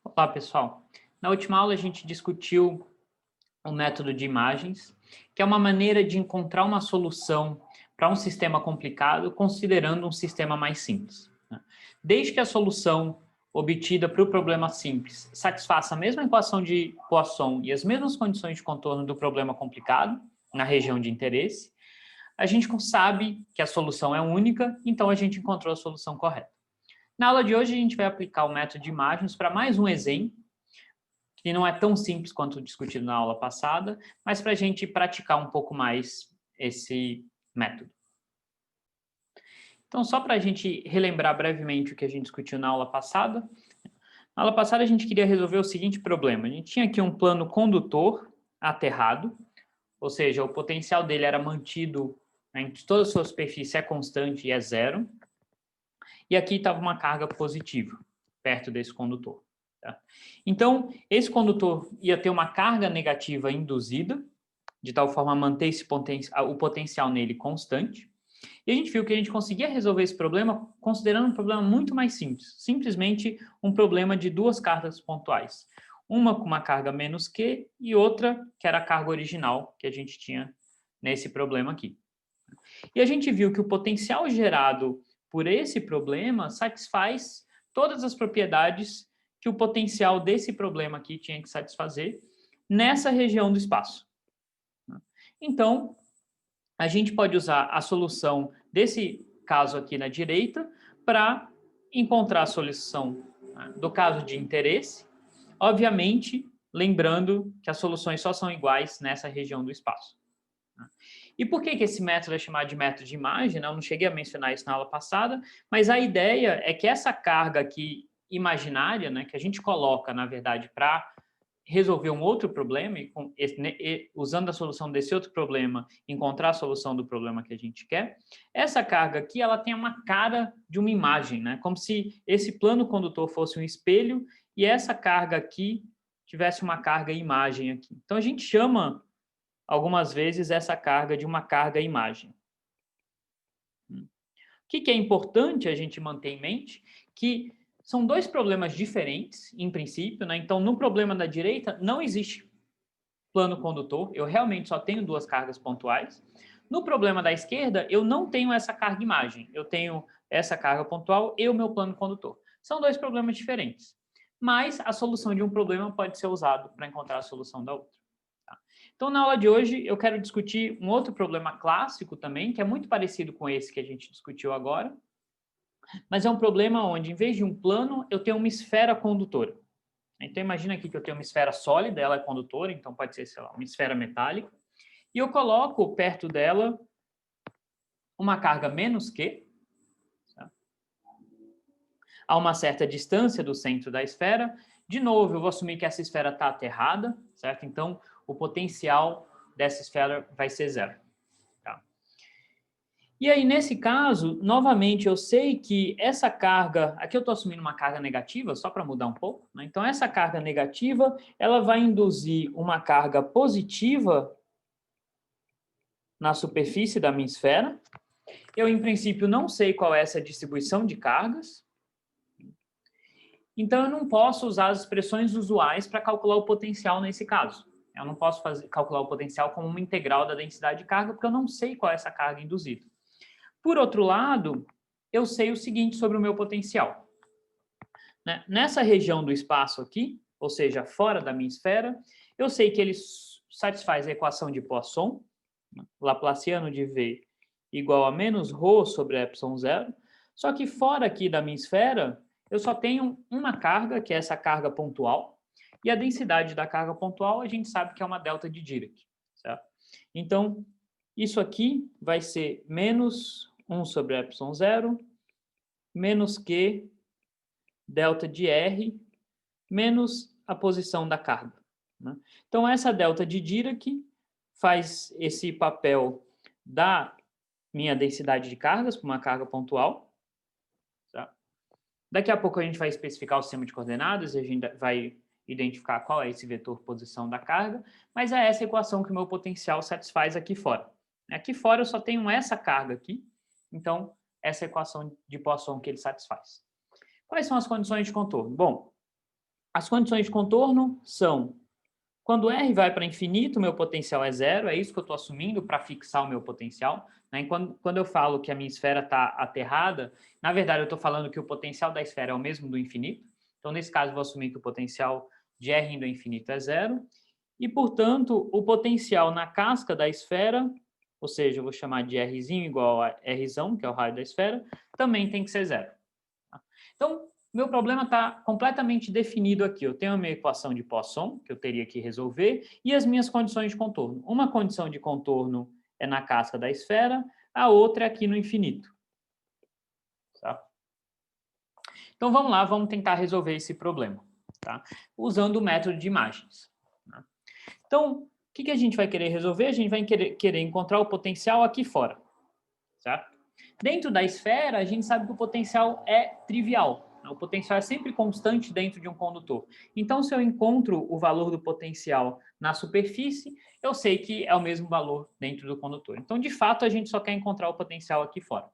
Olá, pessoal. Na última aula, a gente discutiu o método de imagens, que é uma maneira de encontrar uma solução para um sistema complicado, considerando um sistema mais simples, né? Desde que a solução obtida para o problema simples satisfaça a mesma equação de Poisson e as mesmas condições de contorno do problema complicado, na região de interesse, a gente sabe que a solução é única, então a gente encontrou a solução correta. Na aula de hoje, a gente vai aplicar o método de imagens para mais um exemplo, que não é tão simples quanto discutido na aula passada, mas para a gente praticar um pouco mais esse método. Então, só para a gente relembrar brevemente o que a gente discutiu na aula passada. Na aula passada, a gente queria resolver o seguinte problema. A gente tinha aqui um plano condutor aterrado, ou seja, o potencial dele era mantido, né, em toda a sua superfície é constante e é zero. E aqui estava uma carga positiva, perto desse condutor. Tá? Então, esse condutor ia ter uma carga negativa induzida, de tal forma a manter o potencial nele constante. E a gente viu que a gente conseguia resolver esse problema considerando um problema muito mais simples. Simplesmente um problema de duas cargas pontuais. Uma com uma carga menos Q e outra que era a carga original que a gente tinha nesse problema aqui. E a gente viu que o potencial gerado por esse problema satisfaz todas as propriedades que o potencial desse problema aqui tinha que satisfazer nessa região do espaço. Então, a gente pode usar a solução desse caso aqui na direita para encontrar a solução, né, do caso de interesse, obviamente lembrando que as soluções só são iguais nessa região do espaço. E por que esse método é chamado de método de imagem? Eu não cheguei a mencionar isso na aula passada, mas a ideia é que essa carga aqui imaginária, né, que a gente coloca, na verdade, para resolver um outro problema, usando a solução desse outro problema, encontrar a solução do problema que a gente quer, essa carga aqui ela tem uma cara de uma imagem, né? Como se esse plano condutor fosse um espelho e essa carga aqui tivesse uma carga imagem aqui. Então, a gente chama algumas vezes essa carga de uma carga-imagem. O que é importante a gente manter em mente? Que são dois problemas diferentes, em princípio, né? Então, no problema da direita, não existe plano condutor, eu realmente só tenho duas cargas pontuais. No problema da esquerda, eu não tenho essa carga-imagem, eu tenho essa carga pontual e o meu plano condutor. São dois problemas diferentes, mas a solução de um problema pode ser usada para encontrar a solução da outra. Então, na aula de hoje, eu quero discutir um outro problema clássico também, que é muito parecido com esse que a gente discutiu agora, mas é um problema onde, em vez de um plano, eu tenho uma esfera condutora. Então, imagina aqui que eu tenho uma esfera sólida, ela é condutora, então pode ser, sei lá, uma esfera metálica, e eu coloco perto dela uma carga menos Q, tá? A uma certa distância do centro da esfera. De novo, eu vou assumir que essa esfera está aterrada, certo? Então, o potencial dessa esfera vai ser zero. Tá? E aí, nesse caso, novamente, eu sei que essa carga, aqui eu estou assumindo uma carga negativa, só para mudar um pouco, né? Então, essa carga negativa, ela vai induzir uma carga positiva na superfície da minha esfera. Eu, em princípio, não sei qual é essa distribuição de cargas, então eu não posso usar as expressões usuais para calcular o potencial nesse caso. Eu não posso calcular o potencial como uma integral da densidade de carga, porque eu não sei qual é essa carga induzida. Por outro lado, eu sei o seguinte sobre o meu potencial. Né? Nessa região do espaço aqui, ou seja, fora da minha esfera, eu sei que ele satisfaz a equação de Poisson, Laplaciano de V igual a menos ρ sobre epsilon zero, só que fora aqui da minha esfera, eu só tenho uma carga, que é essa carga pontual, e a densidade da carga pontual a gente sabe que é uma delta de Dirac, certo? Então, isso aqui vai ser menos 1 sobre epsilon zero, menos Q, delta de R, menos a posição da carga, né? Então, essa delta de Dirac faz esse papel da minha densidade de cargas para uma carga pontual. Tá? Daqui a pouco a gente vai especificar o sistema de coordenadas e a gente vai identificar qual é esse vetor posição da carga, mas é essa equação que o meu potencial satisfaz aqui fora. Aqui fora eu só tenho essa carga aqui, então essa equação de Poisson que ele satisfaz. Quais são as condições de contorno? Bom, As condições de contorno são: quando R vai para infinito, meu potencial é zero, é isso que eu estou assumindo para fixar o meu potencial. Né? Quando eu falo que a minha esfera está aterrada, na verdade eu estou falando que o potencial da esfera é o mesmo do infinito. Então, nesse caso, eu vou assumir que o potencial de R indo ao infinito é zero. E, portanto, o potencial na casca da esfera, ou seja, eu vou chamar de Rzinho igual a Rzão, que é o raio da esfera, também tem que ser zero. Então, meu problema está completamente definido aqui. Eu tenho a minha equação de Poisson, que eu teria que resolver, e as minhas condições de contorno. Uma condição de contorno é na casca da esfera, a outra é aqui no infinito. Tá? Então, vamos lá, vamos tentar resolver esse problema, tá? Usando o método de imagens. Tá? Então, o que a gente vai querer resolver? A gente vai querer encontrar o potencial aqui fora. Certo? Dentro da esfera, a gente sabe que o potencial é trivial. O potencial é sempre constante dentro de um condutor. Então, se eu encontro o valor do potencial na superfície, eu sei que é o mesmo valor dentro do condutor. Então, de fato, a gente só quer encontrar o potencial aqui fora.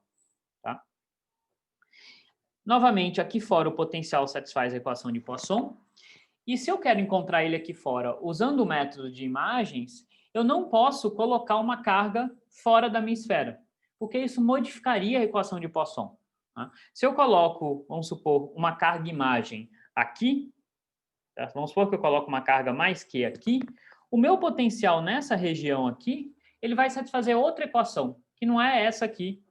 Tá? Novamente, aqui fora o potencial satisfaz a equação de Poisson. E se eu quero encontrar ele aqui fora usando o método de imagens, eu não posso colocar uma carga fora da minha esfera, porque isso modificaria a equação de Poisson. Tá? Se eu coloco, vamos supor, uma carga imagem aqui, tá? Vamos supor que eu coloco uma carga mais que aqui, o meu potencial nessa região aqui, ele vai satisfazer outra equação, que não é essa aqui,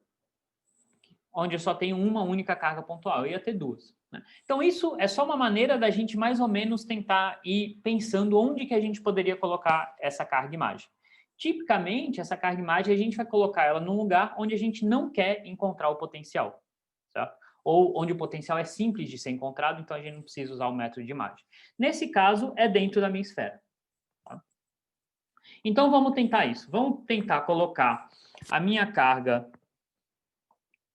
onde eu só tenho uma única carga pontual, eu ia ter duas. Né? Então, isso é só uma maneira da gente mais ou menos tentar ir pensando onde que a gente poderia colocar essa carga imagem. Tipicamente, essa carga imagem a gente vai colocar ela num lugar onde a gente não quer encontrar o potencial, certo? Ou onde o potencial é simples de ser encontrado, então a gente não precisa usar o método de imagem. Nesse caso, é dentro da minha esfera. Tá? Então, vamos tentar isso. Vamos tentar colocar a minha carga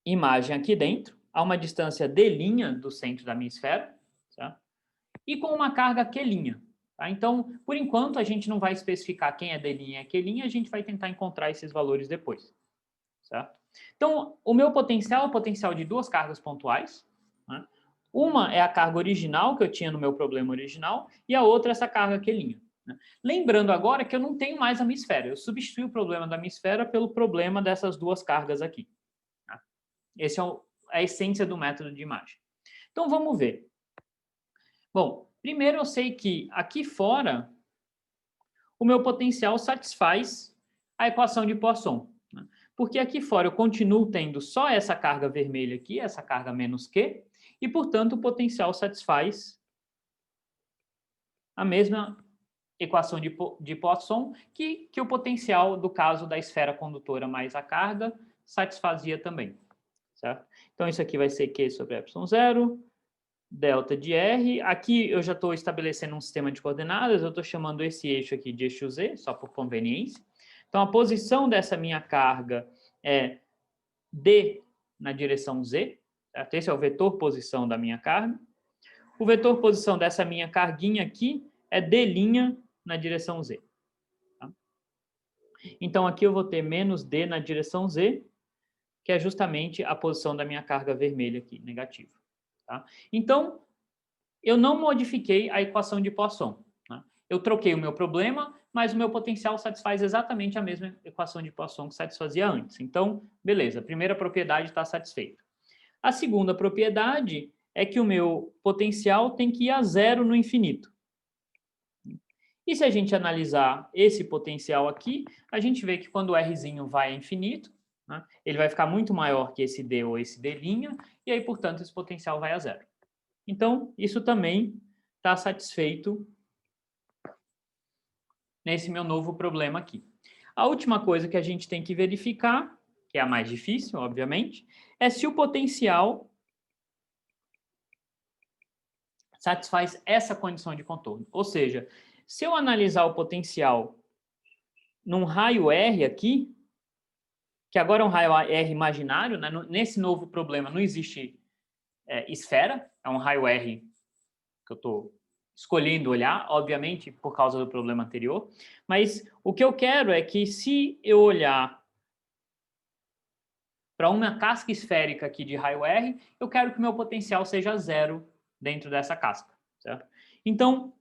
imagem aqui dentro, a uma distância d' do centro da minha esfera, tá? E com uma carga q'. Tá? Então, por enquanto, a gente não vai especificar quem é d' e q', a gente vai tentar encontrar esses valores depois. Certo? Então, o meu potencial é o potencial de duas cargas pontuais. Né? Uma é a carga original que eu tinha no meu problema original, e a outra é essa carga q'. Né? Lembrando agora que eu não tenho mais a minha esfera, eu substituí o problema da minha esfera pelo problema dessas duas cargas aqui. Essa é a essência do método de imagem. Então, vamos ver. Bom, primeiro eu sei que aqui fora o meu potencial satisfaz a equação de Poisson. Né? Porque aqui fora eu continuo tendo só essa carga vermelha aqui, essa carga menos Q, e, portanto, o potencial satisfaz a mesma equação de Poisson que o potencial do caso da esfera condutora mais a carga satisfazia também. Certo? Então, isso aqui vai ser Q sobre ε0, delta de R. Aqui eu já estou estabelecendo um sistema de coordenadas, eu estou chamando esse eixo aqui de eixo Z, só por conveniência. Então, a posição dessa minha carga é D na direção Z, certo? Esse é o vetor posição da minha carga. O vetor posição dessa minha carguinha aqui é D' na direção Z. Tá? Então, aqui eu vou ter menos D na direção Z, que é justamente a posição da minha carga vermelha aqui, negativa. Tá? Então, eu não modifiquei a equação de Poisson. Né? Eu troquei o meu problema, mas o meu potencial satisfaz exatamente a mesma equação de Poisson que satisfazia antes. Então, beleza, a primeira propriedade está satisfeita. A segunda propriedade é que o meu potencial tem que ir a zero no infinito. E se a gente analisar esse potencial aqui, a gente vê que quando o Rzinho vai a infinito, né, ele vai ficar muito maior que esse D ou esse D', e aí, portanto, esse potencial vai a zero. Então, isso também está satisfeito nesse meu novo problema aqui. A última coisa que a gente tem que verificar, que é a mais difícil, obviamente, é se o potencial satisfaz essa condição de contorno. Ou seja, se eu analisar o potencial num raio R aqui, que agora é um raio R imaginário, né? Nesse novo problema não existe esfera, é um raio R que eu estou escolhendo olhar, obviamente, por causa do problema anterior, mas o que eu quero é que se eu olhar para uma casca esférica aqui de raio R, eu quero que o meu potencial seja zero dentro dessa casca, certo? Então,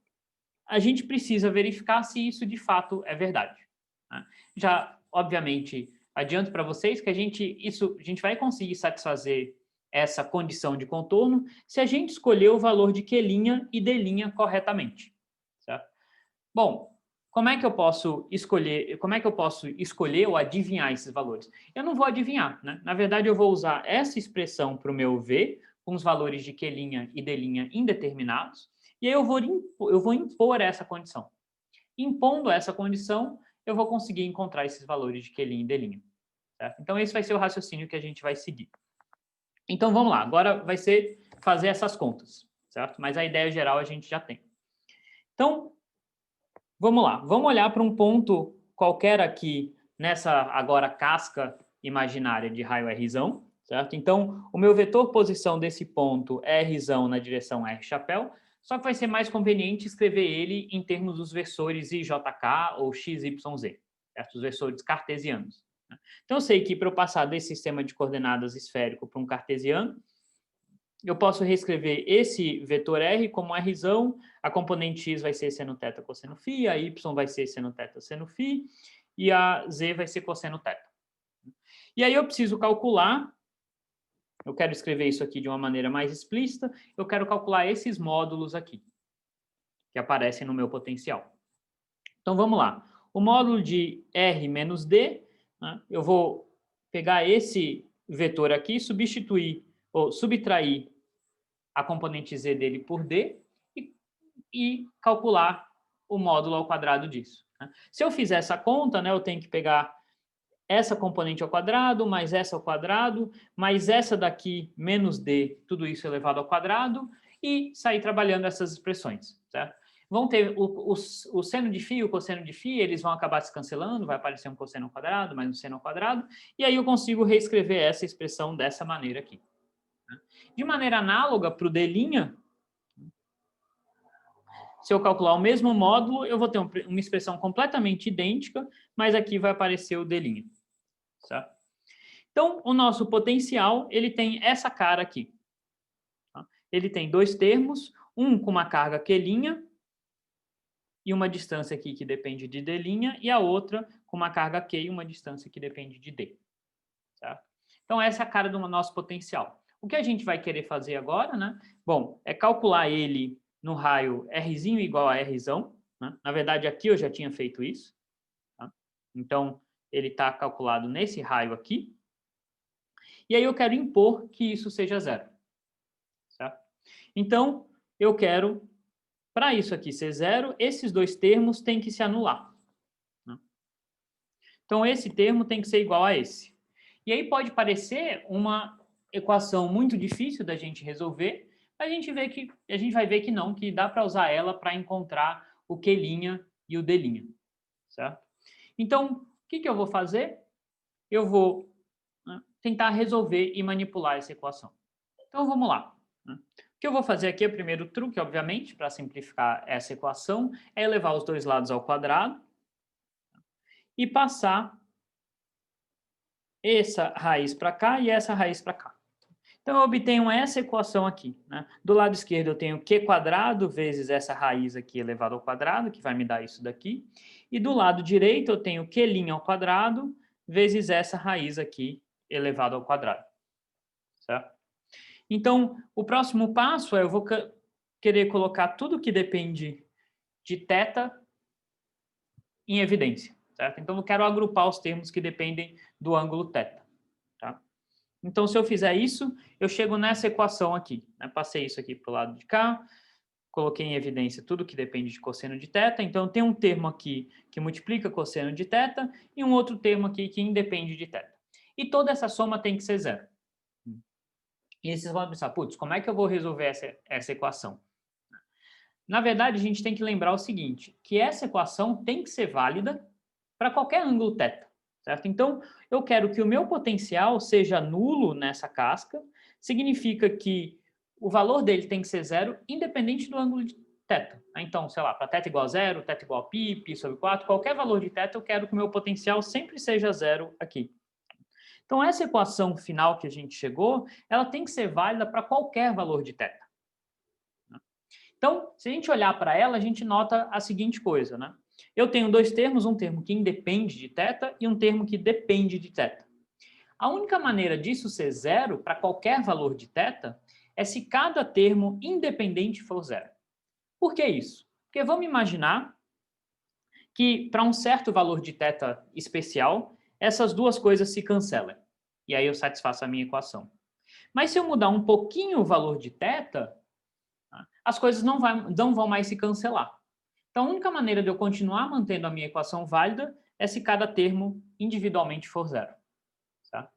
a gente precisa verificar se isso de fato é verdade, né? Já, obviamente, adianto para vocês que a gente vai conseguir satisfazer essa condição de contorno se a gente escolher o valor de Q' e D' corretamente, certo? Bom, como é que eu posso escolher ou adivinhar esses valores? Eu não vou adivinhar, né? Na verdade, eu vou usar essa expressão para o meu V, com os valores de Q' e D' indeterminados, e aí eu vou impor essa condição. Impondo essa condição, eu vou conseguir encontrar esses valores de Q' e D'. Certo? Então, esse vai ser o raciocínio que a gente vai seguir. Então, vamos lá. Agora vai ser fazer essas contas, certo? Mas a ideia geral a gente já tem. Então, vamos lá. Vamos olhar para um ponto qualquer aqui nessa agora casca imaginária de raio Rzão, certo? Então, o meu vetor posição desse ponto é Rzão na direção R chapéu, só que vai ser mais conveniente escrever ele em termos dos versores IJK ou XYZ, certo? Os versores cartesianos. Então, eu sei que para eu passar desse sistema de coordenadas esférico para um cartesiano, eu posso reescrever esse vetor R como Rzão, a componente x vai ser seno θ cosseno φ, a y vai ser seno θ seno φ, e a z vai ser cosseno θ. E aí eu preciso calcular, eu quero escrever isso aqui de uma maneira mais explícita, eu quero calcular esses módulos aqui, que aparecem no meu potencial. Então, vamos lá. O módulo de R menos D, né, eu vou pegar esse vetor aqui, substituir, ou subtrair a componente z dele por d e calcular o módulo ao quadrado disso, né? Se eu fizer essa conta, né, eu tenho que pegar essa componente ao quadrado, mais essa ao quadrado, mais essa daqui, menos d, tudo isso elevado ao quadrado, e sair trabalhando essas expressões, certo? Vão ter o seno de φ e o cosseno de φ, eles vão acabar se cancelando, vai aparecer um cosseno ao quadrado, mais um seno ao quadrado, e aí eu consigo reescrever essa expressão dessa maneira aqui. De maneira análoga para o D', se eu calcular o mesmo módulo, eu vou ter uma expressão completamente idêntica, mas aqui vai aparecer o D'. Certo? Então, o nosso potencial, ele tem essa cara aqui. Tá? Ele tem dois termos, um com uma carga Q' e uma distância aqui que depende de D', e a outra com uma carga Q e uma distância que depende de D. Certo? Então, essa é a cara do nosso potencial. O que a gente vai querer fazer agora, né? Bom, é calcular ele no raio Rzinho igual a Rzão, né? Na verdade, aqui eu já tinha feito isso. Tá? Então, ele está calculado nesse raio aqui. E aí eu quero impor que isso seja zero. Certo? Então, eu quero, para isso aqui ser zero, esses dois termos têm que se anular. Né? Então, esse termo tem que ser igual a esse. E aí pode parecer uma equação muito difícil da gente resolver, mas a gente vai ver que não, que dá para usar ela para encontrar o Q' e o D'. Certo? Então, o que eu vou fazer? Eu vou, né, tentar resolver e manipular essa equação. Então, vamos lá. Né? O que eu vou fazer aqui, o primeiro truque, obviamente, para simplificar essa equação, é elevar os dois lados ao quadrado e passar essa raiz para cá e essa raiz para cá. Então, eu obtenho essa equação aqui. Né? Do lado esquerdo, eu tenho Q² vezes essa raiz aqui elevado ao quadrado, que vai me dar isso daqui. E do lado direito, eu tenho Q' ao quadrado vezes essa raiz aqui elevado ao quadrado. Certo? Então, o próximo passo é eu vou querer colocar tudo que depende de θ em evidência. Certo? Então, eu quero agrupar os termos que dependem do ângulo θ. Tá? Então, se eu fizer isso, eu chego nessa equação aqui. Né? Passei isso aqui para o lado de cá, coloquei em evidência tudo que depende de cosseno de θ. Então, tem um termo aqui que multiplica cosseno de θ e um outro termo aqui que independe de θ. E toda essa soma tem que ser zero. E aí vocês vão pensar, putz, como é que eu vou resolver essa equação? Na verdade, a gente tem que lembrar o seguinte, que essa equação tem que ser válida para qualquer ângulo θ. Certo? Então, eu quero que o meu potencial seja nulo nessa casca, significa que o valor dele tem que ser zero, independente do ângulo de θ. Então, sei lá, para θ igual a zero, θ igual a π, π sobre 4, qualquer valor de θ, eu quero que o meu potencial sempre seja zero aqui. Então, essa equação final que a gente chegou, ela tem que ser válida para qualquer valor de θ. Então, se a gente olhar para ela, a gente nota a seguinte coisa, né? Eu tenho dois termos, um termo que independe de θ e um termo que depende de θ. A única maneira disso ser zero para qualquer valor de θ é se cada termo independente for zero. Por que isso? Porque vamos imaginar que para um certo valor de θ especial, essas duas coisas se cancelam. E aí eu satisfaço a minha equação. Mas se eu mudar um pouquinho o valor de θ, as coisas não vão mais se cancelar. Então, a única maneira de eu continuar mantendo a minha equação válida é se cada termo individualmente for zero. Tá?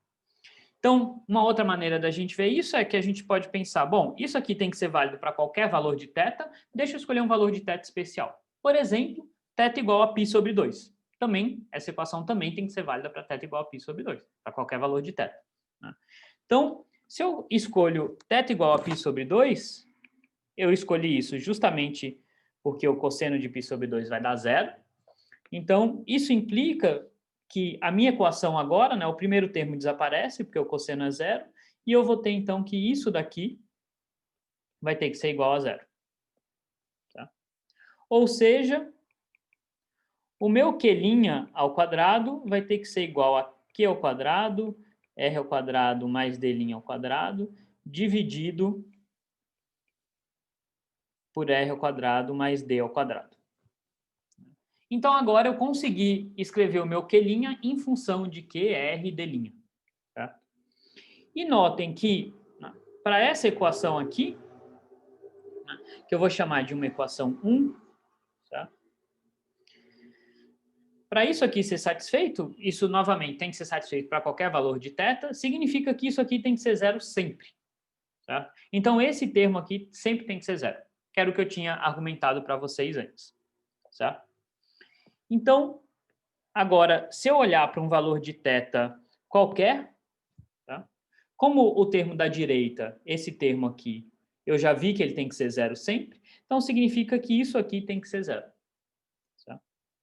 Então, uma outra maneira da gente ver isso é que a gente pode pensar, bom, isso aqui tem que ser válido para qualquer valor de θ, deixa eu escolher um valor de θ especial. Por exemplo, θ igual a π sobre 2. Também, essa equação também tem que ser válida para θ igual a π sobre 2, para qualquer valor de θ. Né? Então, se eu escolho θ igual a π sobre 2, eu escolhi isso justamente porque o cosseno de π sobre 2 vai dar zero. Então, isso implica que a minha equação agora, né, o primeiro termo desaparece, porque o cosseno é zero, e eu vou ter, então, que isso daqui vai ter que ser igual a zero. Tá? Ou seja, o meu Q' ao quadrado vai ter que ser igual a Q ao quadrado, R ao quadrado mais D' ao quadrado, dividido por R ao quadrado mais D ao quadrado. Então, agora eu consegui escrever o meu Q' em função de Q, R e D'. Tá? E notem que, para essa equação aqui, que eu vou chamar de uma equação 1, tá? Para isso aqui ser satisfeito, isso novamente tem que ser satisfeito para qualquer valor de θ, significa que isso aqui tem que ser zero sempre. Tá? Então, esse termo aqui sempre tem que ser zero, que era o que eu tinha argumentado para vocês antes. Certo? Então, agora, se eu olhar para um valor de θ qualquer, tá? Como o termo da direita, esse termo aqui, eu já vi que ele tem que ser zero sempre, então significa que isso aqui tem que ser zero. Tá?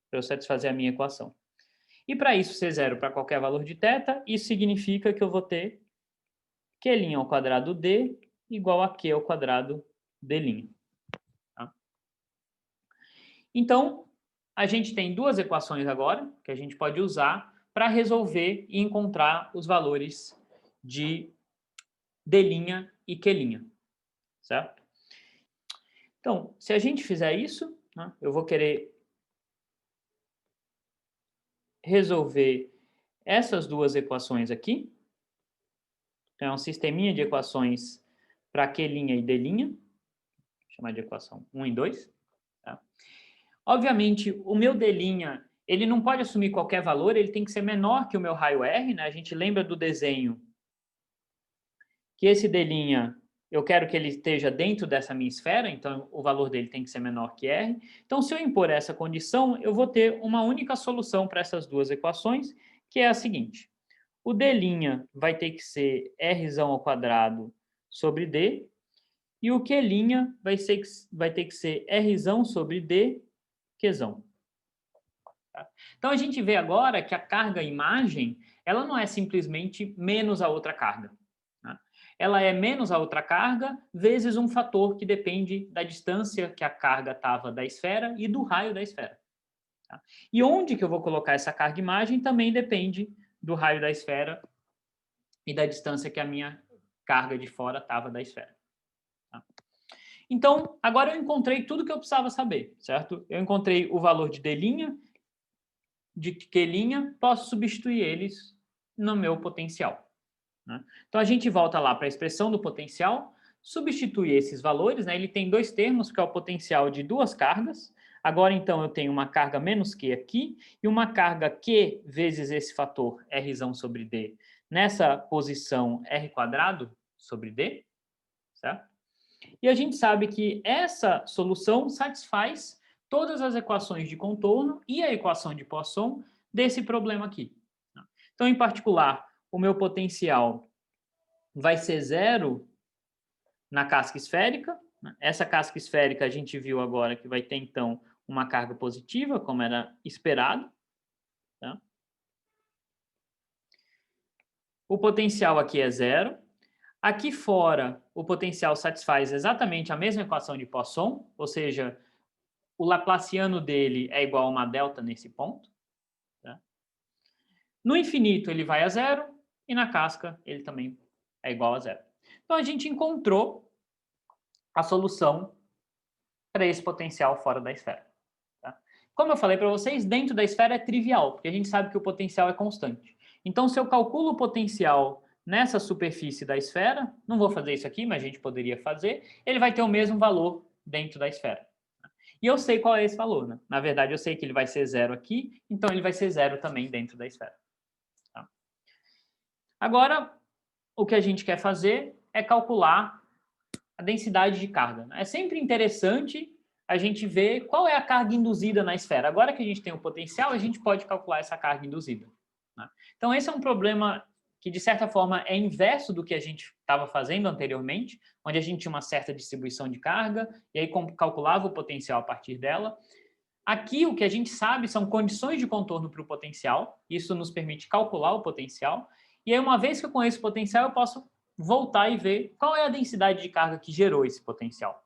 Para eu satisfazer a minha equação. E para isso ser zero para qualquer valor de θ, isso significa que eu vou ter Q' ao quadrado D igual a Q ao quadrado D'. Tá? Então, a gente tem duas equações agora que a gente pode usar para resolver e encontrar os valores de D' e Q'. Certo? Então, se a gente fizer isso, né, eu vou querer resolver essas duas equações aqui. Então, é um sisteminha de equações para Q' e D'. Vou chamar de equação 1 e 2. Tá? Obviamente, o meu D', ele não pode assumir qualquer valor, ele tem que ser menor que o meu raio R. Né? A gente lembra do desenho que esse D', eu quero que ele esteja dentro dessa minha esfera, então o valor dele tem que ser menor que R. Então, se eu impor essa condição, eu vou ter uma única solução para essas duas equações, que é a seguinte. O D' vai ter que ser R ao quadrado sobre D, e o Q' vai ter que ser R sobre D, Qzão. Tá? Então, a gente vê agora que a carga imagem, ela não é simplesmente menos a outra carga. Né? Ela é menos a outra carga vezes um fator que depende da distância que a carga estava da esfera e do raio da esfera. Tá? E onde que eu vou colocar essa carga imagem também depende do raio da esfera e da distância que a minha carga de fora estava da esfera. Tá? Então, agora eu encontrei tudo que eu precisava saber, certo? Eu encontrei o valor de D', de Q', posso substituir eles no meu potencial. Né? Então, a gente volta lá para a expressão do potencial, substitui esses valores, né? Ele tem dois termos, que é o potencial de duas cargas. Agora, então, eu tenho uma carga menos Q aqui e uma carga Q vezes esse fator R sobre D nessa posição R quadrado sobre D, certo? E a gente sabe que essa solução satisfaz todas as equações de contorno e a equação de Poisson desse problema aqui. Então, em particular, o meu potencial vai ser zero na casca esférica. Essa casca esférica a gente viu agora que vai ter, então, uma carga positiva, como era esperado. Tá? O potencial aqui é zero. Aqui fora, o potencial satisfaz exatamente a mesma equação de Poisson, ou seja, o laplaciano dele é igual a uma delta nesse ponto. Tá? No infinito, ele vai a zero, e na casca, ele também é igual a zero. Então, a gente encontrou a solução para esse potencial fora da esfera. Tá? Como eu falei para vocês, dentro da esfera é trivial, porque a gente sabe que o potencial é constante. Então, se eu calculo o potencial nessa superfície da esfera, não vou fazer isso aqui, mas a gente poderia fazer, ele vai ter o mesmo valor dentro da esfera. E eu sei qual é esse valor, né? Na verdade, eu sei que ele vai ser zero aqui, então ele vai ser zero também dentro da esfera. Tá? Agora, o que a gente quer fazer é calcular a densidade de carga. É sempre interessante a gente ver qual é a carga induzida na esfera. Agora que a gente tem o potencial, a gente pode calcular essa carga induzida. Né? Então, esse é um problema que, de certa forma, é inverso do que a gente estava fazendo anteriormente, onde a gente tinha uma certa distribuição de carga e aí calculava o potencial a partir dela. Aqui, o que a gente sabe são condições de contorno para o potencial, isso nos permite calcular o potencial, e aí, uma vez que eu conheço o potencial, eu posso voltar e ver qual é a densidade de carga que gerou esse potencial.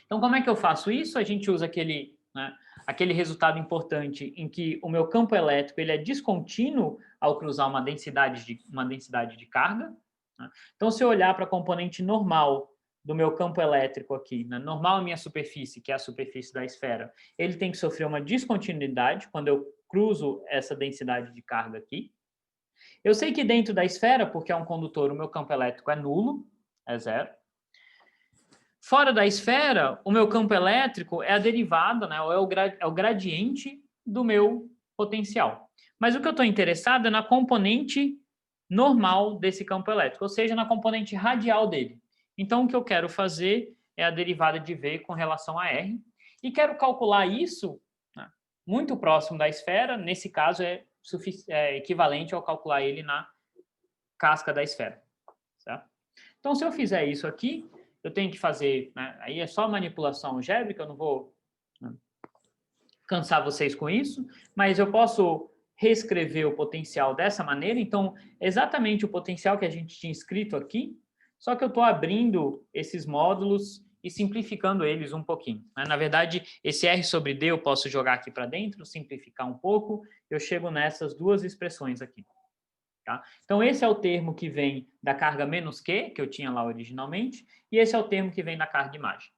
Então, como é que eu faço isso? A gente usa aquele resultado importante em que o meu campo elétrico ele é descontínuo ao cruzar uma densidade de carga. Né? Então, se eu olhar para a componente normal do meu campo elétrico aqui, né? Normal a minha superfície, que é a superfície da esfera, ele tem que sofrer uma descontinuidade quando eu cruzo essa densidade de carga aqui. Eu sei que dentro da esfera, porque é um condutor, o meu campo elétrico é nulo, é zero. Fora da esfera, o meu campo elétrico é a derivada, né, ou é o gradiente do meu potencial. Mas o que eu estou interessado é na componente normal desse campo elétrico, ou seja, na componente radial dele. Então, o que eu quero fazer é a derivada de V com relação a R, e quero calcular isso, né, muito próximo da esfera, nesse caso é equivalente ao calcular ele na casca da esfera. Certo? Então, se eu fizer isso aqui, eu tenho que fazer, né, aí é só manipulação algébrica, eu não vou, né, cansar vocês com isso, mas eu posso reescrever o potencial dessa maneira. Então, exatamente o potencial que a gente tinha escrito aqui, só que eu estou abrindo esses módulos e simplificando eles um pouquinho. Né? Na verdade, esse R sobre D eu posso jogar aqui para dentro, simplificar um pouco, eu chego nessas duas expressões aqui. Tá? Então, esse é o termo que vem da carga menos Q, que eu tinha lá originalmente, e esse é o termo que vem da carga imagem.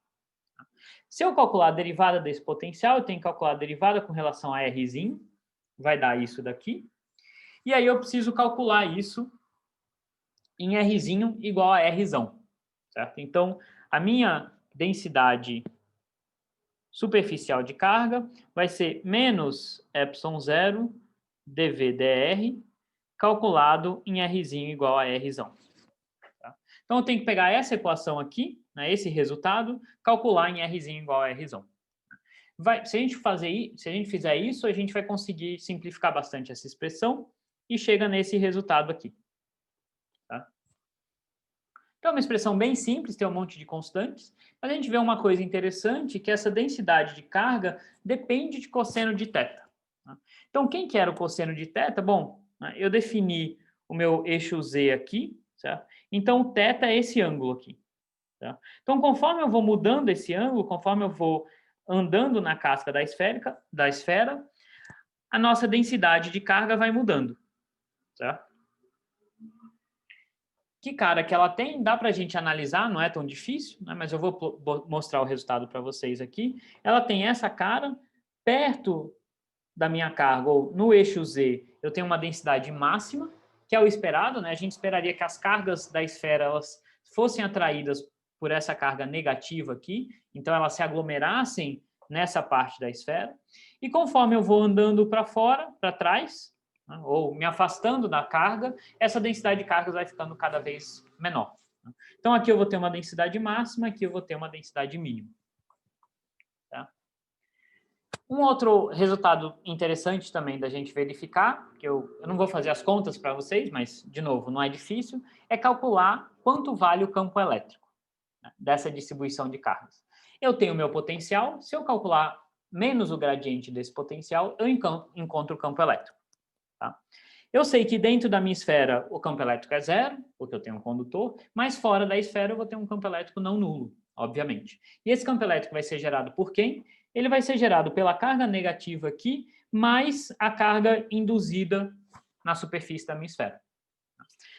Tá? Se eu calcular a derivada desse potencial, eu tenho que calcular a derivada com relação a Rzinho, vai dar isso daqui, e aí eu preciso calcular isso em Rzinho igual a Rzão. Certo? Então, a minha densidade superficial de carga vai ser menos ε0 dV/dr, calculado em Rzinho igual a Rzão. Tá? Então, eu tenho que pegar essa equação aqui, né, esse resultado, calcular em Rzinho igual a Rzão. Se a gente fizer isso, a gente vai conseguir simplificar bastante essa expressão e chega nesse resultado aqui. Tá? Então, é uma expressão bem simples, tem um monte de constantes, mas a gente vê uma coisa interessante, que essa densidade de carga depende de cosseno de θ. Tá? Então, quem que era o cosseno de θ? Bom, eu defini o meu eixo Z aqui, certo? Então, o θ é esse ângulo aqui. Tá? Então, conforme eu vou mudando esse ângulo, conforme eu vou andando na casca da esfera, a nossa densidade de carga vai mudando. Certo? Que cara que ela tem, dá para a gente analisar, não é tão difícil, né? Mas eu vou mostrar o resultado para vocês aqui. Ela tem essa cara, perto da minha carga, ou no eixo Z, eu tenho uma densidade máxima, que é o esperado, né? A gente esperaria que as cargas da esfera elas fossem atraídas por essa carga negativa aqui, então elas se aglomerassem nessa parte da esfera. E conforme eu vou andando para fora, para trás, né, ou me afastando da carga, essa densidade de cargas vai ficando cada vez menor. Né? Então aqui eu vou ter uma densidade máxima, aqui eu vou ter uma densidade mínima. Tá? Um outro resultado interessante também da gente verificar, que eu não vou fazer as contas para vocês, mas, de novo, não é difícil, é calcular quanto vale o campo elétrico, né, dessa distribuição de cargas. Eu tenho o meu potencial, se eu calcular menos o gradiente desse potencial, eu encontro o campo elétrico. Tá? Eu sei que dentro da minha esfera o campo elétrico é zero, porque eu tenho um condutor, mas fora da esfera eu vou ter um campo elétrico não nulo, obviamente. E esse campo elétrico vai ser gerado por quem? Ele vai ser gerado pela carga negativa aqui, mais a carga induzida na superfície da minha esfera.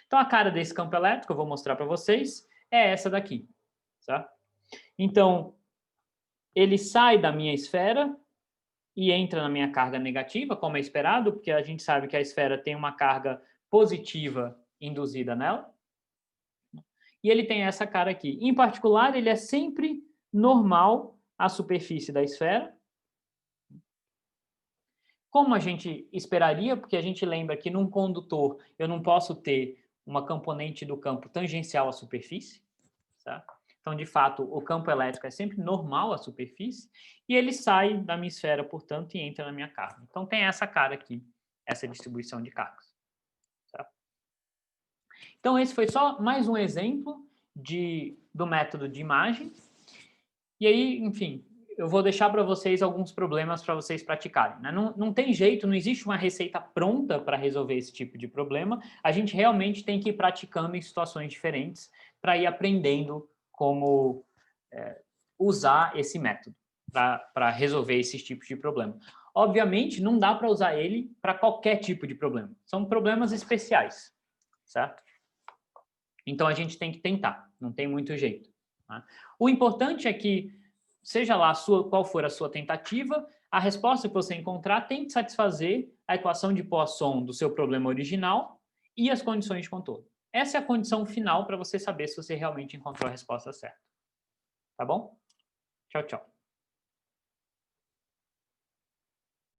Então, a cara desse campo elétrico, eu vou mostrar para vocês, é essa daqui. Tá? Então, ele sai da minha esfera e entra na minha carga negativa, como é esperado, porque a gente sabe que a esfera tem uma carga positiva induzida nela. E ele tem essa cara aqui. Em particular, ele é sempre normal à superfície da esfera. Como a gente esperaria, porque a gente lembra que num condutor eu não posso ter uma componente do campo tangencial à superfície. Tá? Então, de fato, o campo elétrico é sempre normal à superfície e ele sai da minha esfera, portanto, e entra na minha carga. Então, tem essa cara aqui, essa distribuição de cargas. Tá? Então, esse foi só mais um exemplo do método de imagem. E aí, enfim, eu vou deixar para vocês alguns problemas para vocês praticarem. Né? Não tem jeito, não existe uma receita pronta para resolver esse tipo de problema. A gente realmente tem que ir praticando em situações diferentes para ir aprendendo como usar esse método para resolver esses tipos de problema. Obviamente, não dá para usar ele para qualquer tipo de problema. São problemas especiais, certo? Então, a gente tem que tentar, não tem muito jeito. Tá? O importante é que, seja lá qual for a sua tentativa, a resposta que você encontrar tem que satisfazer a equação de Poisson do seu problema original e as condições de contorno. Essa é a condição final para você saber se você realmente encontrou a resposta certa. Tá bom? Tchau, tchau.